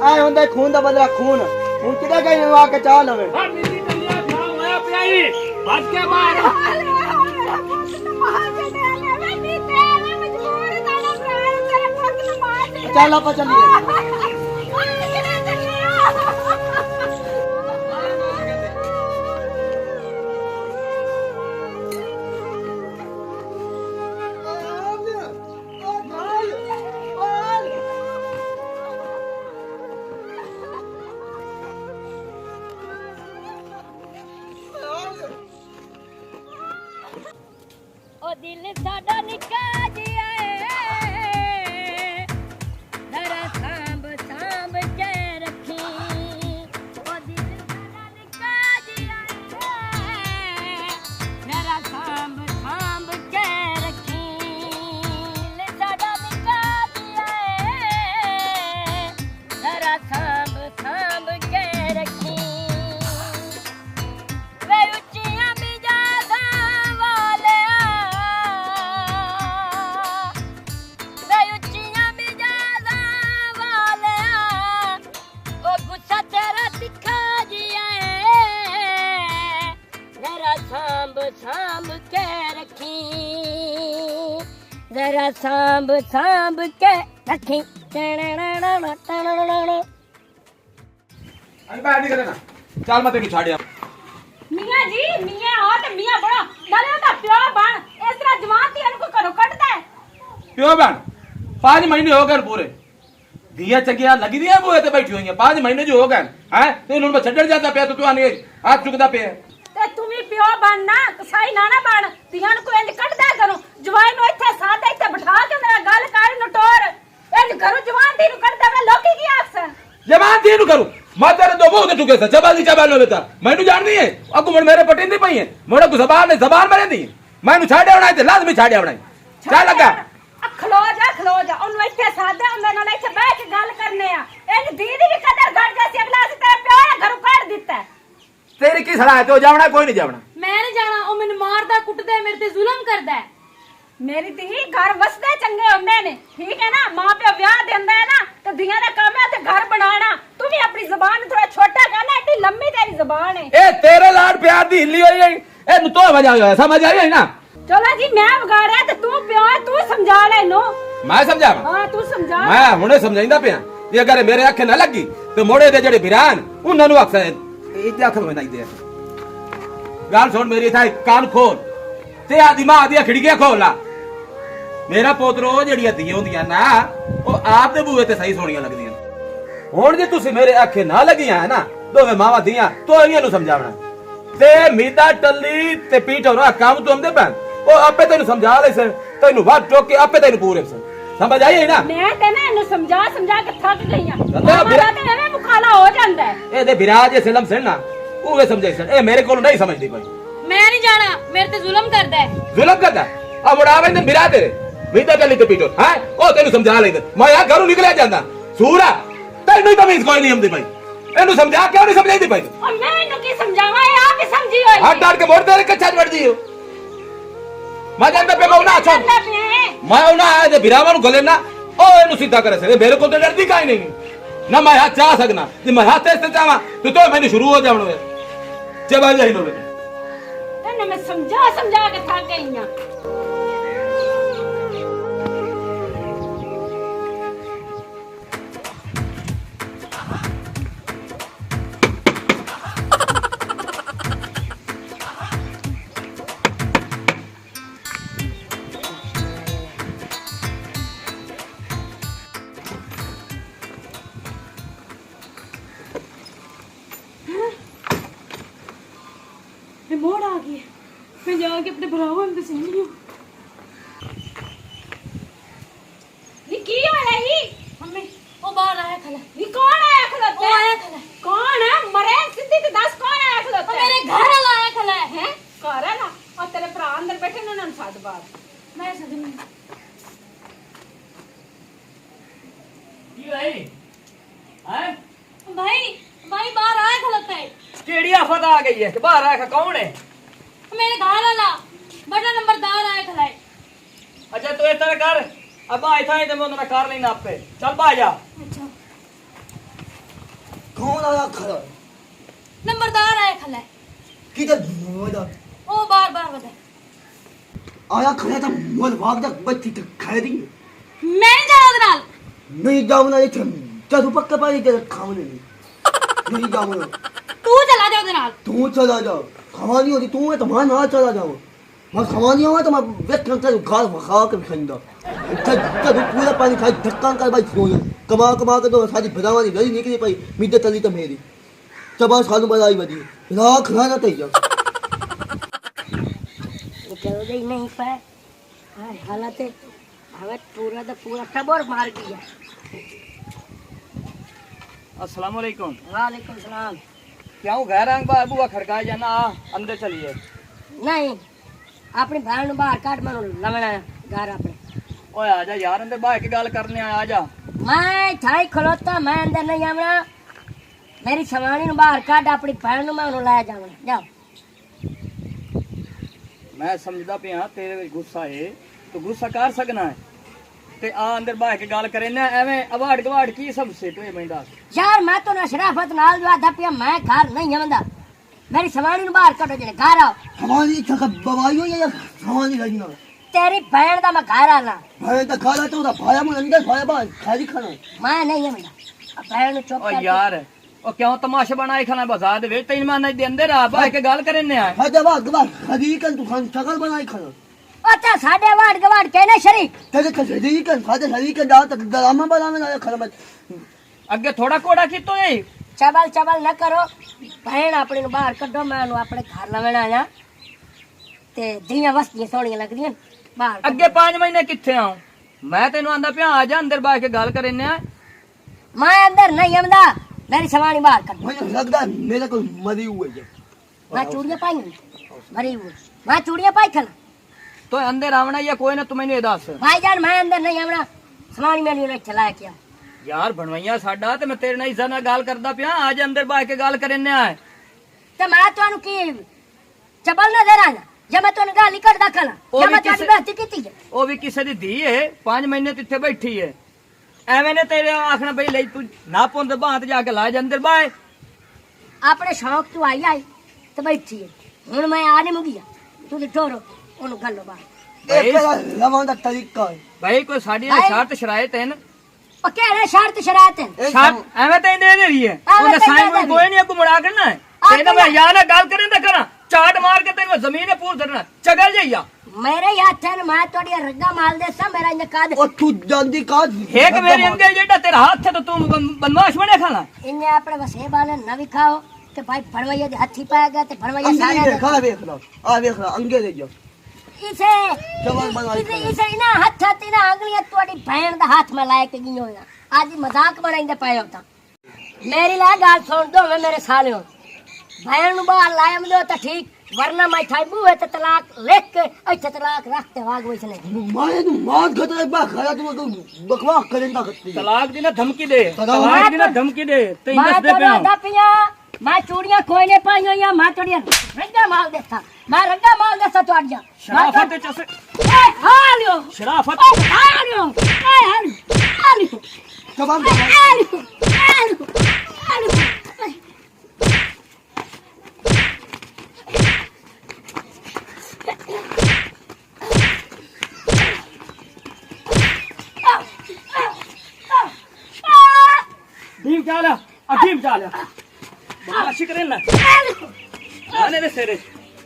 आए होंगे खून दा बदला खून हूं किदा कहीं आके चाह लवे मिली टलिया खराब होया पियाई भाग के बाहर चल आप चलिए ओ दिल साडा निक्का जिया जरा सांभ सांभ के रखी ओ दिल साडा निक्का जिया जरा सांभ सांभ के रखी दिल साडा निक्का जिया जरा सांभ सांभ के रखी वे उच्चियां बिजादा सांभ के रखी जरा सांभ सांभ के रखी अरे बाहर निकल ना चल मैं तेनु छाड़िया मियां जी मियां हो ते मियां बड़ा नाले दा प्यो बन इस तरह जवान ती इनको करो कटदा है प्यो बन 5 महीने हो गए पूरे दिया चगिया लगी दिया वो ते बैठी हुई है 5 महीने जो हो गए हैं तो इन्होंने छड्डड़ जाता पे तो तू आने हाथ चुकदा पे ते तुम्ही प्यो बन ना कसाई नाना बन तियां को इंज कटदा करो जवान नु इथे साथ इथे बिठा के मेरा गल कर नटोर इंज करो जवान दी नु कटदा वे लोकी की आखसन जवान दी नु करू मैं तेरे दो बहुत टुके से चबाली चबाल लो बेटा मैनू जाननी है अगु मन मेरे पटिंदी पई है मोड़ा को जबान ने जबान मारे दी मैनू छाड़े होना ते लाजमी छाड़े होना क्या लगा खलो जा ओनु इथे सादे ओने नाल इथे बैठ के गल करने आ इंज दीदी की कदर घट जैसी अगला से तेरे प्यो ने घरों काट दिता तेरी की सलाह है तो जावना कोई नहीं जावना मैं नहीं जाना ओ मैनू मारदा कुटदा मेरे ते जुल्म करदा है मेरी धी घर वसदे चंगे होंदे ने ठीक है ना मां पे ब्याह देंदा है ना तो धियां दा काम है ते घर बनाना तू भी अपनी जुबान थोड़ा छोटा करना एडी लंबी तेरी जुबान है ए तेरे लाड प्यार दी हिल्ली होई है ए नु तो मजा आया समझ आई है ना चलो जी मैं बिगाड़या ते तू प्यो है तू समझा ले नो मैं समझावा हां तू समझा मैं हुणे समझाइंदा पिया जे अगर मेरे अखे ना लगी तो मोड़े दे जेड़े बिरान उन्हां नु अक्सर इते अख में नहीं दे गाल सुन मेरी था कान खोल ते आदी मां आदी खिड़कियां खोला मेरा पोतरो जेड़ियां धी होंदियां ना ओ आप दे बूए ते सही सोहणियां लगदियां हुण जे तुसी मेरे अखे ना लगियां है ना दोवे मावा धियां तो इयां नु समझावना ते मीदा टल्ली ते पीठ और काम तो हमदे पैन ओ आपे तेनु समझा ले से तेनु वाट टोक के आपे तेनु पूरे से समझ आई है ना मैं ते ना इनु समझा के थक गई हां चलदा मारा ते एवें मुखाला हो जांदा है ए दे विराज ये सिलम से ना ओवे समझाई सन ए मेरे कोल नहीं समझदी कोई मैं नहीं जाना मेरे ते जुल्म करदा है जुल्म करदा अब उड़ावे ने विराज तेरे मीदा टल्ली ते पीठ हैं ओ तेनु समझा ले मैं यहां घरों निकले जांदा सूरा तेनु तमीज कोई नहीं हमदी भाई एनु समझा क्यों नहीं समझाई दी भाई और मैं इनु की समझावा है आप ही समझी होई हाथ डाल के मोड़ दे कच्चा बढ़ दी हो मैं जानता पे मैं ना छोड़ मैं ना आए दे बिरावा नु गले ना ओ एनु सीधा करे से मेरे को तो डरदी काई नहीं ना मैं हाथ चाह सकना जे मैं हाथ से चाहवा तो मैंने शुरू हो जावणो है चबा जाई नो तने मैं समझा के थक गई हां मोड़ आ गई मैं जाके अपने भरावां ਨੂੰ ਦੱਸਣੀ ਨੀ ਕੀ ਹੋਇਆ ਹੀ ਮੰਮੀ ਉਹ ਬਾਹਰ ਆਇਆ ਖਲਾ ਨੀ ਕੌਣ ਆਇਆ ਖਲਾ ਉਹ ਆਇਆ ਖਲਾ ਕੌਣ ਹੈ ਮਰੇ ਸਿੱਧੀ ਤੇ ਦੱਸ ਕੌਣ ਆਇਆ ਖਲਾ ਉਹ ਮੇਰੇ ਘਰ ਵਾਲਾ ਆਇਆ ਖਲਾ ਹੈ ਘਰ ਵਾਲਾ ਉਹ ਤੇਰੇ ਭਰਾ ਅੰਦਰ ਬੈਠੇ ਨੇ ਉਹਨਾਂ ਨੂੰ ਸਾਧ ਬਾਤ ਮੈਂ ਸਦਨੀ ਕੀ ਭਾਈ ਹੈ भाई बाहर आया खलता है केड़ी आफत आ गई है बाहर आया कौन है मेरे घर वाला बड़ा नंबरदार आया खला है अच्छा तो इतना कर अब आए था तो मैं उन्होंने कार लेना आप पे चल बा जा अच्छा कौन आया खड़ा नंबरदार आया खला है किधर मोदा ओ बार बार बता आया खड़ा था मोल भाग जा बच्ची के खाए दी मैं नहीं जाना उधर नाल नहीं जाऊंगा ये चल पक्का पानी तेरे खाने नहीं जाऊंगा तू चला जा उधर नाल तू चला जा खवानी होती तू है तो मैं ना चला जाऊं मैं खवानी होगा तो मैं वेट करता हूँ गाल खा के खाइंदा चल पूरा पानी खा धक्का कर भाई सो कमा के तो सारी भरावानी गली निकली पाई मिद्दे तली तो मेरी चबा सालू बलाई बदी राख खाना तैयार चलो दे नहीं पाए हाँ हालत हवे पूरा टबर मार दिया अस्सलाम वालेकुम। वालेकुम सलाम। क्यों घर आंग बार बुआ खड़काए जाना अंदर चलिए। नहीं अपनी बहन बाहर काट मनो लवना घर अपने ओए आजा यार अंदर बाहर की गल करने आजा। मैं थाई खलोता मैं अंदर नहीं आवना मेरी सवानी बाहर काट अपनी बहन मैं उन्हें लाया जावना जाओ। मैं समझदा पिया तेरे गुस्सा है तो गुस्सा कर सकना है ते आ अंदर बाहर की गल करे ना एवें अवार्ड गवार्ड की सब से तो मैं यार मैं तो ना शराफत नाल वादा पिया मैं घर नहीं आवंदा मेरी सवानी बाहर काटो जने घर आओ हमारी इच्छा का बवाई हो या हमारी लगना तेरी बहन का मैं घर आना भाई तो खा तो उधर भाया मुझे अंदर भाया बाहर खाली खाना मैं नहीं आवंदा बहन चुप ओ कर यार ओ क्यों तमाशा बनाए खाना बाजार दे तेन मान दे अंदर आ बाहर की गल करे ने आ हद बात खदी कर तू खान शकल बनाई खाना अच्छा साढ़े वाट गवाट कहने शरीक तेरे खदी कर सादे शरीर के दांत ड्रामा बनाने ना खाना मत अगे थोड़ा कोड़ा की तो है चबल न करो बहन अपनी बाहर कड्डो मैं अपने घर लवेना आया ते दियां वस्तियां सोहणियां लगदियां बाहर अगे 5 महीने किथे आऊं मैं तेन आंदा पिया आ जा अंदर बाहर की गल करे ने मैं अंदर नहीं आंदा मेरी सवानी बाहर कर मुझे लगता है मेरे को मरी हुई है मैं चूड़ियां पाई मरी हुई मैं चूड़ियां पाई खला तो अंदर आवना या कोई ना तू मैंने दस भाईजान मैं अंदर नहीं आवना सवानी मैंने उन्हें चलाया क्या यार बनवाइया साडा ते मैं तेरे नाल इज्जत नाल गल करदा पिया आज अंदर बाहर के गल करे ने आए ते मैं तुहानू की चबल ना दे रहा जब मैं तुहानू गाली कढदा खला ओ जब भी मैं तुहाडी किसे- बेइज्जती कीती है ओ भी किसे दी धी है 5 महीने तिथे बैठी है एवें ने तेरे आखना भाई ले तू ना पुंद बात जाके ला जा अंदर बाहर अपने शौक तू आई ते बैठी है हुण मैं आ नहीं मुगिया तू ते ठोरो ओनू गल्लो बाहर एक लवान का तरीका है भाई कोई साडी भाई- शर्त शरायत है ना ओ केड़े शर्त शरायत है एक शर्त एवें ते दे रही है एवें ओने ते साईं दे कोई नहीं को मुड़ा करना है आ तेने मैं यार ना गल करें ते करा चाट मार के तेरे जमीन पूर धरना चगल जाइया मेरे हाथ है मैं थोड़ी रग्गा माल दे सा मेरा इन काद और तू जल्दी का एक मेरे अंगे जेड़ा तेरा हाथ है तो तू बनवाश बने खाना इन्हें अपने वसे बाले न विखाओ कि भाई भड़वैया दे हाथी पाएगा ते भड़वैया अंगे सारे देख आ देख लो आ देख लो अंगे ले जाओ इसे चबल बनाई इसे इना हाथ हाथी ना अंगलियां तोड़ी बहन दा हाथ में लाए के गियो ना आज मजाक बनाइंदे पाए होता मेरी ला गाल सुन दो मैं मेरे साले हो बहन नु बाहर लायम दो तो ठीक वरना मैं थाई बुए ते तलाक लिख के ऐसे तलाक रखते भाग वैसने मारे तू मार खतरे बा खरा तू बकवास करेंगा करती तलाक दी ना धमकी दे तलाक तलाक दी ना धमकी दे ते मैं इंदस दे तो पे ना पिया मैं चूड़ियां कोई ने पाई हो या मैं थोड़ी रंगा माल देता मैं रंगा माल देता तो अड़जा शराफत चसे हालियो शराफत हालियो हालियो चबल हालियो हालियो भीम चाला अभीम चाला बदमाशी करे ना आने दे सेरे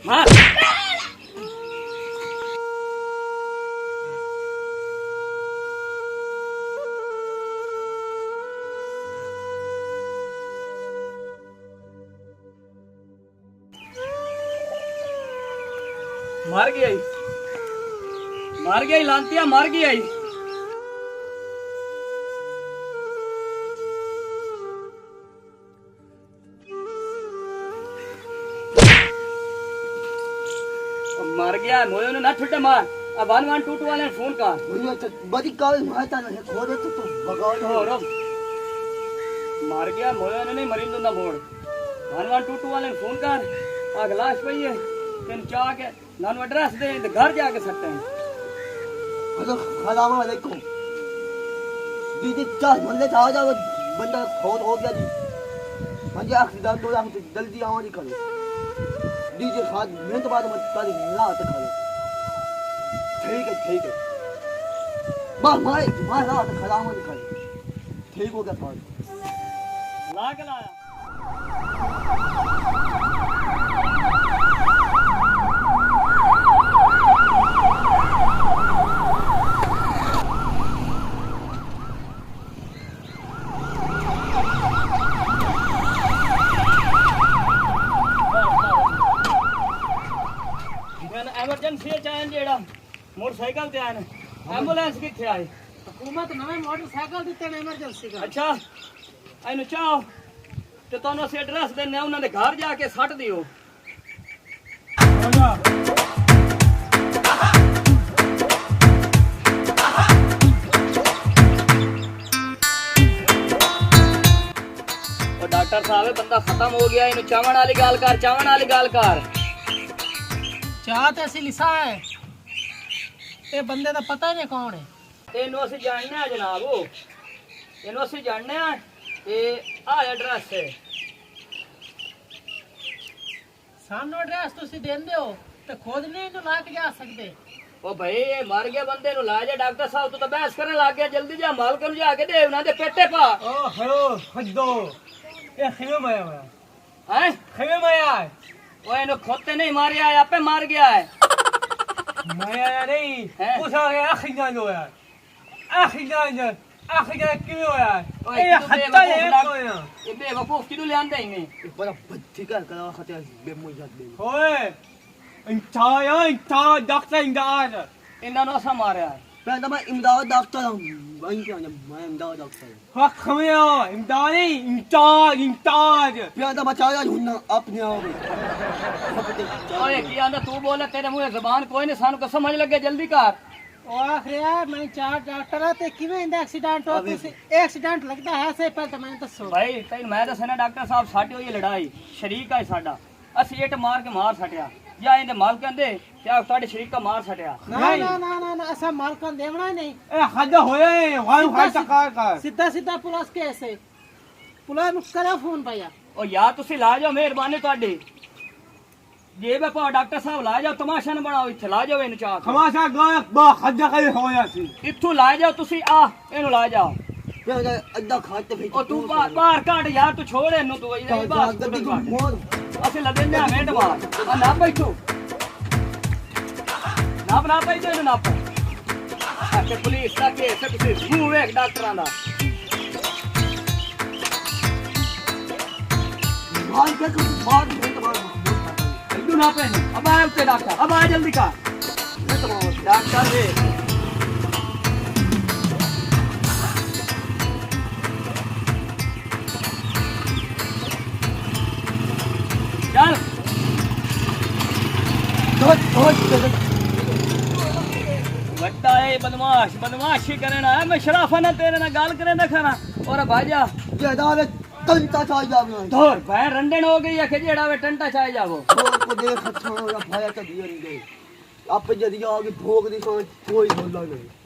मार मार गई लांतिया मार गई मर गया मोयो ने ना छुट्टे मार अब 1122 वाले फोन कर मुझे तो बड़ी काल मारता नहीं खोदे तो भगाओ हो रो मर गया मोयो ने नहीं मरिंदो ना मोड़ 1122 वाले फोन कर आ गिलास पई है तेन चाह के नान एड्रेस दे ते घर जाके सकते हैं हेलो सलाम वालेकुम दीदी चार बंदे आ जाओ बंदा फोन हो गया जी मुझे एक्सीडेंट हो रहा है जल्दी आवाज़ करो डीजे खाद मिनट बाद मत तारी रात करो ठीक है मार रात खड़ा आवाज़ करो ठीक हो गया फाद ला के लाया एमरजेंसी चाहे जेड़ा मोटरसाइकिल ते आए एंबुलेंस किथे आए हुकूमत नवे मोटरसाइकिल दिते ने इमरजेंसी का अच्छा एनु चाहो ते तोनो से एड्रेस देने उन्हां दे घर जाके सट दियो ओ डॉक्टर साहब बंदा खत्म हो गया इनु चावण वाली गाल कर चाह ते असि लिसा है ये बंदे दा पता ही नहीं कौन है ਇਹਨੂੰ ਅਸੀਂ ਜਾਣਦੇ ਆ ਜਨਾਬ ਇਹਨੂੰ ਅਸੀਂ ਜਾਣਦੇ ਆ ਇਹ ਆ ਐਡਰੈਸ ਹੈ सानू एड्रेस तुसी देंदे हो ते खुद नहीं इनु ला के जा सकते ਉਹ ਭਾਈ ਇਹ ਮਰ ਗਏ ਬੰਦੇ ਨੂੰ ਲਾ ਜਾ ਡਾਕਟਰ ਸਾਹਿਬ ਤੂੰ ਤਾਂ ਬਹਿਸ ਕਰਨ ਲੱਗ ਗਿਆ ਜਲਦੀ ਜਾ ਮਾਲਕ ਨੂੰ ਜਾ ਕੇ ਦੇ ਉਹਨਾਂ ਦੇ ਪੇਟੇ ਪਾ ओ हेलो खद्दो ये खिमे माया ਹੈ खिमे माया ਉਹ ਇਹਨੂੰ ਖੁਦ ਤੇ ਨਹੀਂ ਮਾਰਿਆ ਆਪੇ ਮਾਰ ਗਿਆ ਹੈ माया नहीं हैं? पूछा गया आखिर जो यार आखिर क्यों यार ओए, ये तू हत्ता बेवकूफ है लग- कोई ना ਇਹ ਬੇਵਕੂਫ ਕਿਹਨੂੰ ਲਿਆਂਦਾ ਇਹਨੇ बड़ा बच्ची का करा खते बेमुजत दे ओए इंता डॉक्टर इंदाज ਇਹਨਾਂ ਨੂੰ ਅਸਾਂ ਮਾਰਿਆ मैं तो मैं इमदाद डॉक्टर हूं वहीं क्या मैं इमदाद डॉक्टर हूं हक खमिया इमदादी इंताज मैं तो बचा रहा हूं ना अपने आप ਓਏ ਕੀ ਆਂਦਾ ਤੂੰ ਬੋਲੇ ਤੇਰੇ ਮੂੰਹੇ ਜ਼ਬਾਨ ਕੋਈ ਨਹੀਂ ਸਾਨੂੰ ਕੋ ਸਮਝ ਲੱਗੇ ਜਲਦੀ ਕਰ ओ आखिर मैं चार डॉक्टर ते किवें इंदा एक्सीडेंट हो तुसी एक्सीडेंट लगदा है से पहले तो मैं दसो ਭਾਈ ਤੈਨੂੰ ਮੈਂ ਦੱਸਣਾ ਡਾਕਟਰ ਸਾਹਿਬ ਸਾਡੀ ਹੋਈ ਲੜਾਈ ਸ਼ਰੀਕ ਹੈ ਸਾਡਾ ਅਸੀਂ ਇੱਟ ਮਾਰ ਕੇ ਮਾਰ ਸਟਿਆ ਜਾਂ ਇਹਦੇ ਮਾਲਕ ਕਹਿੰਦੇ ਕਿ ਆ ਤੁਹਾਡੇ ਸ਼ਰੀਕਾ ਮਾਰ ਸਟਿਆ ना ऐसा मालकन देवना ही नहीं ए हद होए वाई वाई तकार कर सीधा पुलिस केस है पुलिस नु करा फोन भैया ਉਹ ਯਾਰ ਤੁਸੀਂ ਲਾ ਜਾਓ ਮਿਹਰਬਾਨੀ ਤੁਹਾਡੀ ਜੇ ਬਾਪਾ ਡਾਕਟਰ ਸਾਹਿਬ ਲਾ ਜਾਓ ਤਮਾਸ਼ਾ ਨਾ ਬਣਾਓ ਇੱਥੇ ਲਾ ਜਾਓ ਇਹਨੂੰ ਚਾਹ तमाशा गायक बा हद करे होया सी ਇੱਥੋਂ ਲਾ ਜਾਓ ਤੁਸੀਂ ਆ ਇਹਨੂੰ ਲਾ ਜਾਓ मैं अद्धा खाते फिर ਉਹ ਤੂੰ ਬਾਹਰ ਕੱਢ ਯਾਰ ਤੂੰ ਛੋੜ ਇਹਨੂੰ ਤੂੰ ਇਹ ਬਾਹਰ ਕੱਢ मोर ਅਸੀਂ ਲਦੇਂਦੇ ਆ ਮਿੰਟ ਬਾਅਦ ਆ ਨਾ ਬੈਠੋ ਨਾ ਬੈਠੋ ਇਹਨੂੰ ਨਾ ਤੇ ਪੁਲਿਸ ਦਾ ਕੇਸ ਹੈ ਤੁਸੀਂ ਮੂੰਹ ਵੇਖ ਡਾਕਟਰਾਂ ਦਾ मार के मार मार ਇਹਨੂੰ ਨਾ ਪੈ ਅਬ ਆ ਉੱਤੇ ਡਾਕਟਰ ਅਬ ਆ ਜਲਦੀ ਕਰ ਡਾਕਟਰ ਦੇ ਚੱਲ ਵੱਡਾ ਏ ਬਦਮਾਸ਼ੀ ਕਰਨ ਆਇਆ ਮੈਂ ਸ਼ਰਾਫਾ ਨਾਲ ਤੇਰੇ ਨਾਲ ਗੱਲ ਕਰੇ ਨਾ ਖਾਣਾ ਔਰ ਭਾਜਾ ज्यादा में तंता चाय जावे ਧੋਰ ਭੈ ਰੰਡਣ ਹੋ ਗਈ ਆ ਕਿ ਜਿਹੜਾ ਵੇ ਟੰਟਾ ਚਾਹ ਜਾਵੋ को देख अच्छा या भाया तो दिया नहीं गए आप जदी आगे भोग दी कोई बोला नहीं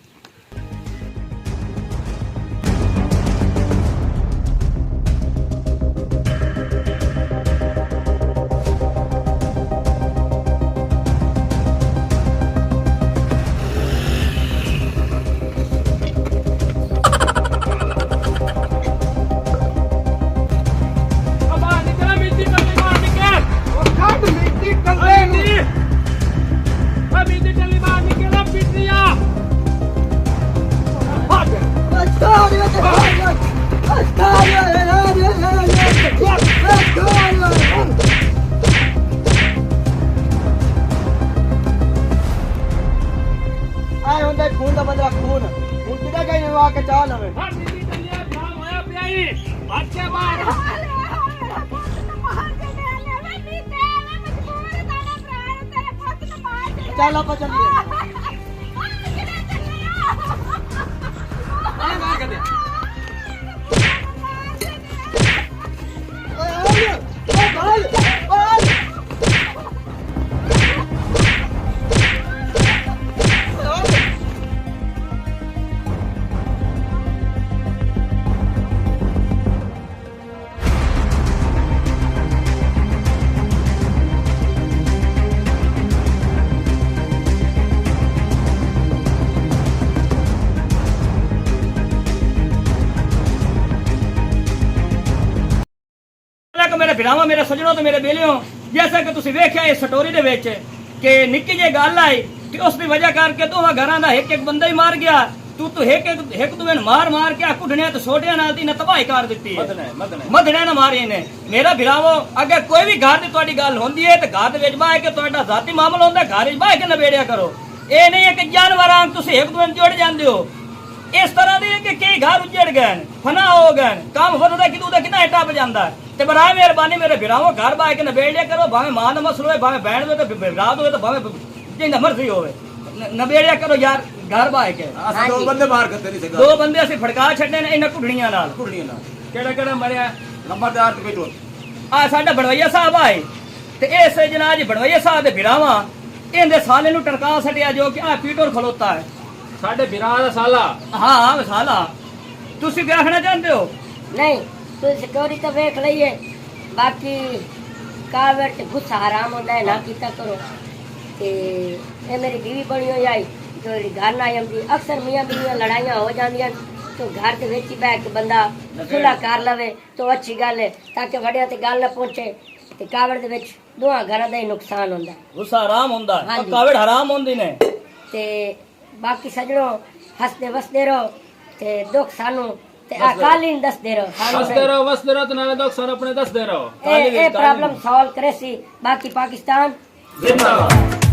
आए होंगे खून का बंदा खून किधर गई ने आके चाह लवे चल आप चलिए ਕਿ ਮੇਰੇ ਭਰਾਵਾਂ ਮੇਰੇ ਸੱਜਣੋ ਤੇ ਮੇਰੇ ਬੇਲਿਓ ਜੈਸਾ ਕਿ ਤੁਸੀਂ ਵੇਖਿਆ ਇਸ ਸਟੋਰੀ ਦੇ ਵਿੱਚ ਕਿ ਨਿੱਕੀ ਜਿਹੀ ਗੱਲ ਆਈ ਕਿ ਉਸ ਦੀ ਵਜ੍ਹਾ ਕਰਕੇ ਦੋਵਾਂ ਘਰਾਂ ਦਾ ਇੱਕ ਬੰਦਾ ਹੀ ਮਾਰ ਗਿਆ ਤੂੰ ਇੱਕ ਦੂਏ ਨੂੰ ਮਾਰ ਕੇ ਕੁੱਢਣਿਆਂ ਤੇ ਛੋਟਿਆਂ ਨਾਲ ਦੀ ਨਾ ਤਬਾਹੀ ਕਰ ਦਿੱਤੀ ਹੈ ਮਦਨੇ ਨਾ ਮਾਰੇ ਨੇ ਮੇਰਾ ਭਰਾਵੋ ਅਗਰ ਕੋਈ ਵੀ ਘਰ ਦੀ ਤੁਹਾਡੀ ਗੱਲ ਹੁੰਦੀ ਹੈ ਤੇ ਘਰ ਦੇ ਵਿੱਚ ਬਾਹ ਕੇ ਤੁਹਾਡਾ ਜ਼ਾਤੀ ਮਾਮਲਾ ਹੁੰਦਾ ਘਰ ਵਿੱਚ ਬਾਹ ਕੇ ਨਵੇੜਿਆ ਕਰੋ ਇਹ ਨਹੀਂ ਹੈ ਕਿ ਜਾਨਵਰਾਂ ਤੁਸੀਂ ਇੱਕ ਦੂਏ ਨੂੰ ਜੁੜ ਜਾਂਦੇ ਹੋ ਇਸ ਤਰ੍ਹਾਂ ਦੀ ਕਿ ਕਈ ਘਰ ਉੱਜੜ ਗਏ ਫਨਾ ਹੋ ਗਏ ਕੰਮ ਵਧਦਾ ਕਿਦੋਂ ਦਾ ਕਿੰਨਾ ਟੱਪ ਜਾਂਦਾ ਤੇ ਬਰਾਏ ਮਿਹਰਬਾਨੀ ਮੇਰੇ ਭਰਾਵੋ ਘਰ ਬਾਹ ਕੇ ਨਵੇੜ ਲਿਆ ਕਰੋ ਭਾਵੇਂ ਮਾਂ ਦਾ ਮਸਲਾ ਹੋਵੇ ਭਾਵੇਂ ਬਹਿਣ ਹੋਵੇ ਤੇ ਰਾਤ ਹੋਵੇ ਤੇ ਭਾਵੇਂ ਜਿੰਦਾ ਮਰਜ਼ੀ ਹੋਵੇ ਨਵੇੜਿਆ ਕਰੋ ਯਾਰ ਘਰ ਬਾਹ ਕੇ ਅਸੀਂ ਦੋ ਬੰਦੇ ਮਾਰ ਕਰਦੇ ਨਹੀਂ ਦੋ ਬੰਦੇ ਅਸੀਂ ਫੜਕਾ ਛੱਡੇ ਨੇ ਇਹਨਾਂ ਕੁੜੀਆਂ ਨਾਲ ਕਿਹੜਾ ਮਰਿਆ ਨੰਬਰਦਾਰ ਤੇ ਬੈਠੋ ਆ ਸਾਡਾ ਬੜਵਈਆ ਸਾਹਿਬ ਆਏ ਤੇ ਇਸ ਜਨਾਜ ਬੜਵਈਆ ਸਾਹਿਬ ਦੇ ਭਰਾਵਾਂ ਇਹਦੇ ਸਾਲੇ ਨੂੰ ਟਰਕਾ ਛੱਡਿਆ ਜੋ ਕਿ ਆ ਪੀਟਰ ਖਲੋਤਾ ਹੈ ਸਾਡੇ ਬਿਰਾਂ ਦਾ ਸਾਲਾ ਹਾਂ ਸਾਲਾ ਤੁਸੀਂ ਕੀ ਆਖਣਾ ਚਾਹੁੰਦੇ ਹੋ ਨਹੀਂ ਤੂੰ ਸਟੋਰੀ ਤਾਂ ਵੇਖ ਲਈਏ ਬਾਕੀ ਕਾਵਰ ਤੇ ਗੁੱਸਾ ਹਰਾਮ ਹੁੰਦਾ ਹੈ ਨਾ ਕੀਤਾ ਕਰੋ ਤੇ ਇਹ ਮੇਰੀ बीवी ਬਣੀ ਹੋਈ ਆਈ ਜੋ ਘਰ ਨਾ ਆਉਂਦੀ ਅਕਸਰ ਮੀਆਂ ਬੀਵੀਆਂ ਲੜਾਈਆਂ ਹੋ ਜਾਂਦੀਆਂ तो घर के ਵਿੱਚ ਬੈਠ ਕੇ ਬੰਦਾ ਸੁਲਾ ਕਰ ਲਵੇ तो अच्छी गल है ताकि वड़िया ते गल ना पहुंचे ते कावड़ दे विच दोहां घरां दा ही नुकसान हुंदा गुस्सा हराम हुंदा हाँ तो कावड़ हराम हुंदी ने ते बाकी सजणो हसदे वसदे रहो ते दुख सानू ते अकालीन दसदे रहो वसदे रहो तो नाले दुख सानू अपने दसदे रहो ए प्रॉब्लम सॉल्व करे सी बाकी पाकिस्तान जिंदाबाद।